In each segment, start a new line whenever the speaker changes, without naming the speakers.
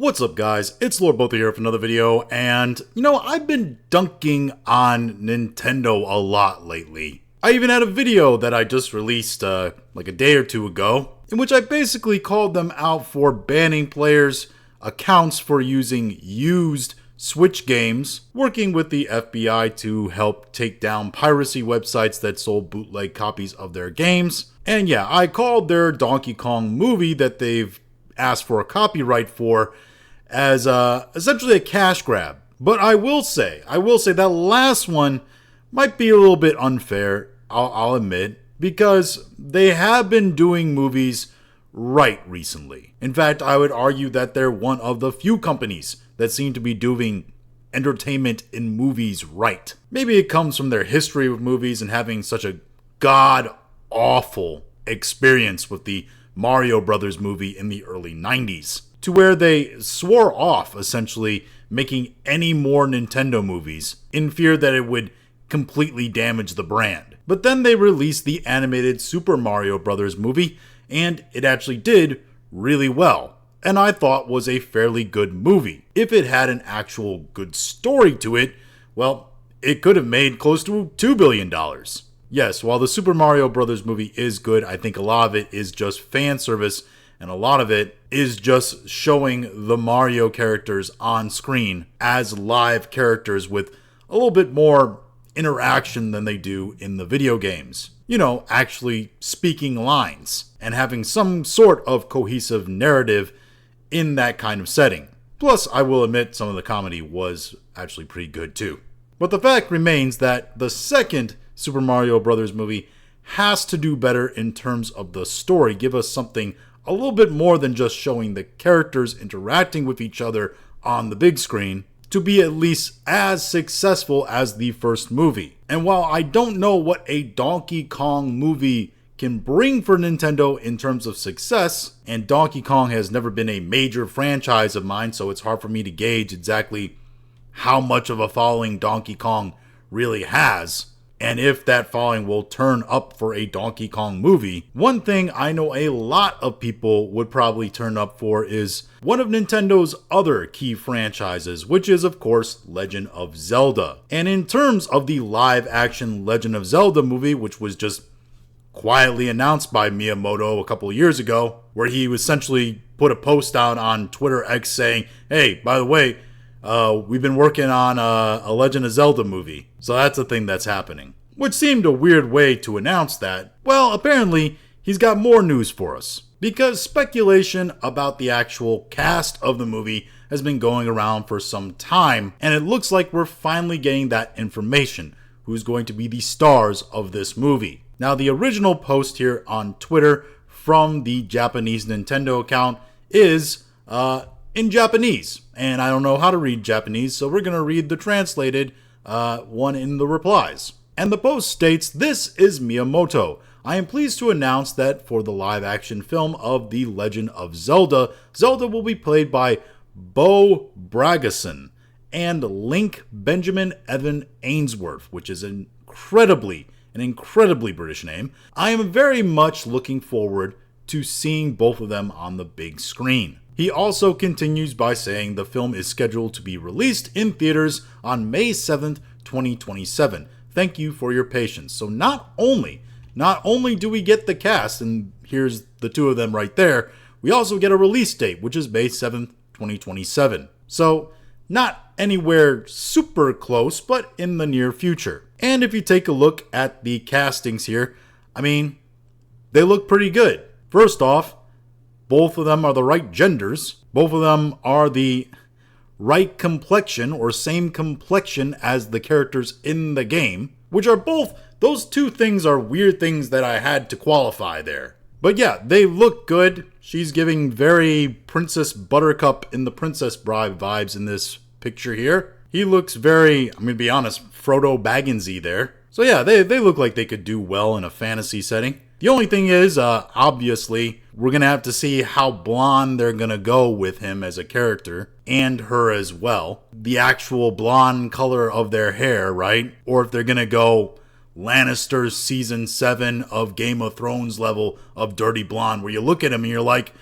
What's up guys, it's Lord Botha here for another video, and I've been dunking on Nintendo a lot lately. I even had a video that I just released like a day or two ago, in which I basically called them out for banning players' accounts for using used Switch games, working with the FBI to help take down piracy websites that sold bootleg copies of their games. And yeah, I called their Donkey Kong movie that they've asked for a copyright for as essentially a cash grab. But I will say that last one might be a little bit unfair, I'll admit, because they have been doing movies right recently. In fact, I would argue that they're one of the few companies that seem to be doing entertainment in movies right. Maybe it comes from their history with movies and having such a god-awful experience with the Mario Brothers movie in the early 90s, to where they swore off essentially making any more Nintendo movies in fear that it would completely damage the brand. But then they released the animated Super Mario Brothers movie, and it actually did really well, and I thought was a fairly good movie. If it had an actual good story to it, well, it could have made close to $2 billion. Yes, while the Super Mario Brothers movie is good, I think a lot of it is just fan service, and a lot of it is just showing the Mario characters on screen as live characters with a little bit more interaction than they do in the video games. Actually speaking lines and having some sort of cohesive narrative in that kind of setting. Plus, I will admit some of the comedy was actually pretty good too. But the fact remains that the second Super Mario Brothers movie has to do better in terms of the story, give us something a little bit more than just showing the characters interacting with each other on the big screen, to be at least as successful as the first movie. And while I don't know what a Donkey Kong movie can bring for Nintendo in terms of success, and Donkey Kong has never been a major franchise of mine, so it's hard for me to gauge exactly how much of a following Donkey Kong really has, and if that following will turn up for a Donkey Kong movie. One thing I know a lot of people would probably turn up for is one of Nintendo's other key franchises, which is of course Legend of Zelda. And in terms of the live-action Legend of Zelda movie, which was just quietly announced by Miyamoto a couple of years ago, where he essentially put a post out on Twitter X saying, hey, by the way, we've been working on a Legend of Zelda movie. So that's a thing that's happening. Which seemed a weird way to announce that. Well, apparently, he's got more news for us. Because speculation about the actual cast of the movie has been going around for some time, and it looks like we're finally getting that information. Who's going to be the stars of this movie? Now, the original post here on Twitter from the Japanese Nintendo account is in Japanese, and I don't know how to read Japanese, so we're going to read the translated one in the replies. And the post states, "This is Miyamoto. I am pleased to announce that for the live-action film of The Legend of Zelda, Zelda will be played by Bo Bragason and Link Benjamin Evan Ainsworth," which is an incredibly British name. "I am very much looking forward to seeing both of them on the big screen." He also continues by saying the film is scheduled to be released in theaters on May 7th, 2027. Thank you for your patience. So not only do we get the cast, and here's the two of them right there, we also get a release date, which is May 7th, 2027. So not anywhere super close, but in the near future. And if you take a look at the castings here, they look pretty good. First off, both of them are the right genders. Both of them are the right complexion or same complexion as the characters in the game, which are both, those two things are weird things that I had to qualify there. But yeah, they look good. She's giving very Princess Buttercup in the Princess Bride vibes in this picture here. He looks very, I'm going to be honest, Frodo Bagginsy there. So yeah, they look like they could do well in a fantasy setting. The only thing is, obviously, we're going to have to see how blonde they're going to go with him as a character, and her as well. The actual blonde color of their hair, right? Or if they're going to go Lannister season 7 of Game of Thrones level of dirty blonde, where you look at him and you're like,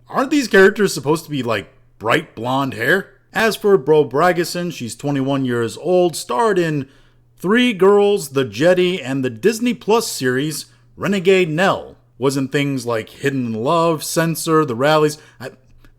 aren't these characters supposed to be like bright blonde hair. As for Bro Bragison, she's 21 years old, starred in Three Girls, The Jetty, and the Disney Plus series Renegade Nell. Was in things like Hidden Love, Censor, The Rallies.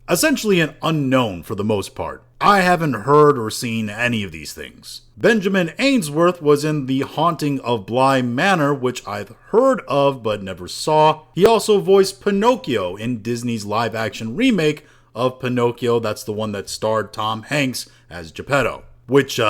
Essentially an unknown for the most part. I haven't heard or seen any of these things. Benjamin Ainsworth was in The Haunting of Bly Manor, which I've heard of but never saw. He also voiced Pinocchio in Disney's live-action remake of Pinocchio. That's the one that starred Tom Hanks as Geppetto, which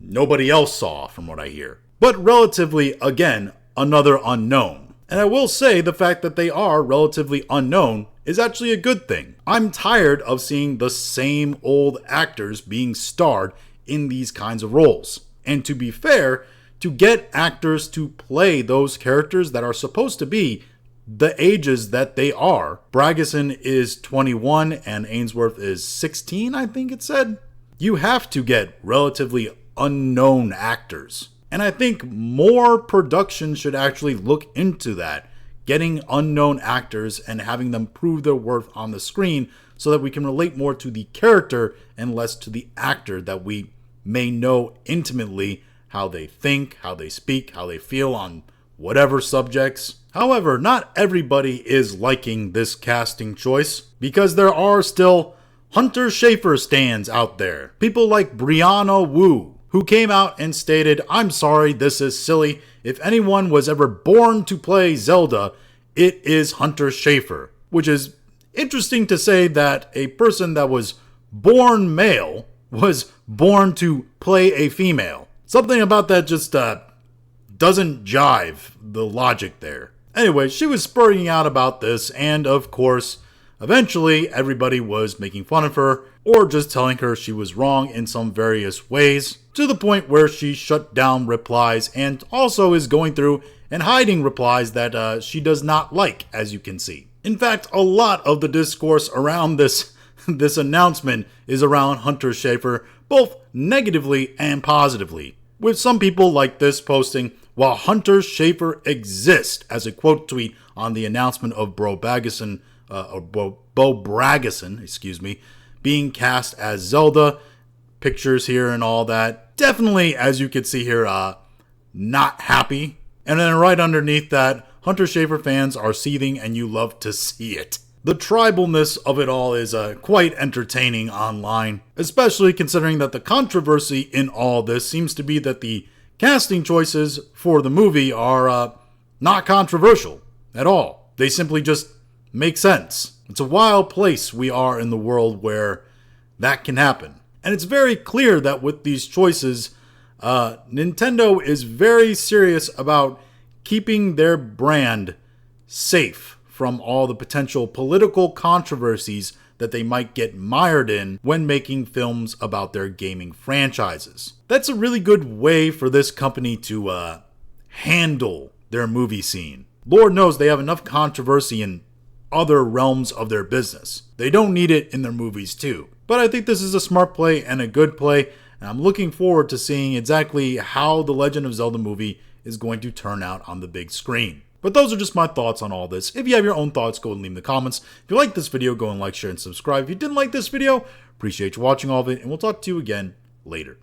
nobody else saw from what I hear. But relatively, again, another unknown. And I will say the fact that they are relatively unknown is actually a good thing. I'm tired of seeing the same old actors being starred in these kinds of roles. And to be fair, to get actors to play those characters that are supposed to be the ages that they are, Bragison is 21 and Ainsworth is 16, I think it said. You have to get relatively unknown actors. And I think more production should actually look into that. Getting unknown actors and having them prove their worth on the screen so that we can relate more to the character and less to the actor, that we may know intimately how they think, how they speak, how they feel on whatever subjects. However, not everybody is liking this casting choice because there are still Hunter Schafer stands out there. People like Brianna Wu, who came out and stated, "I'm sorry, this is silly. If anyone was ever born to play Zelda, it is Hunter Schafer." Which is interesting to say that a person that was born male was born to play a female. Something about that just doesn't jive, the logic there. Anyway, she was spurting out about this, and of course, eventually everybody was making fun of her or just telling her she was wrong in some various ways, to the point where she shut down replies and also is going through and hiding replies that she does not like, as you can see. In fact, a lot of the discourse around this announcement is around Hunter Schafer, both negatively and positively, with some people like this posting, "While Hunter Schafer exists," as a quote tweet on the announcement of Bo Bragison, being cast as Zelda. Pictures here and all that. Definitely, as you can see here, not happy. And then right underneath that, Hunter Schafer fans are seething and you love to see it. The tribalness of it all is quite entertaining online, especially considering that the controversy in all this seems to be that the casting choices for the movie are not controversial at all. They simply just make sense. It's a wild place we are in the world where that can happen. And it's very clear that with these choices, Nintendo is very serious about keeping their brand safe from all the potential political controversies that they might get mired in when making films about their gaming franchises. That's a really good way for this company to handle their movie scene. Lord knows they have enough controversy in other realms of their business. They don't need it in their movies too. But I think this is a smart play and a good play, and I'm looking forward to seeing exactly how the Legend of Zelda movie is going to turn out on the big screen. But those are just my thoughts on all this. If you have your own thoughts, go and leave in the comments. If you like this video, go and like, share, and subscribe. If you didn't like this video, appreciate you watching all of it, and we'll talk to you again later.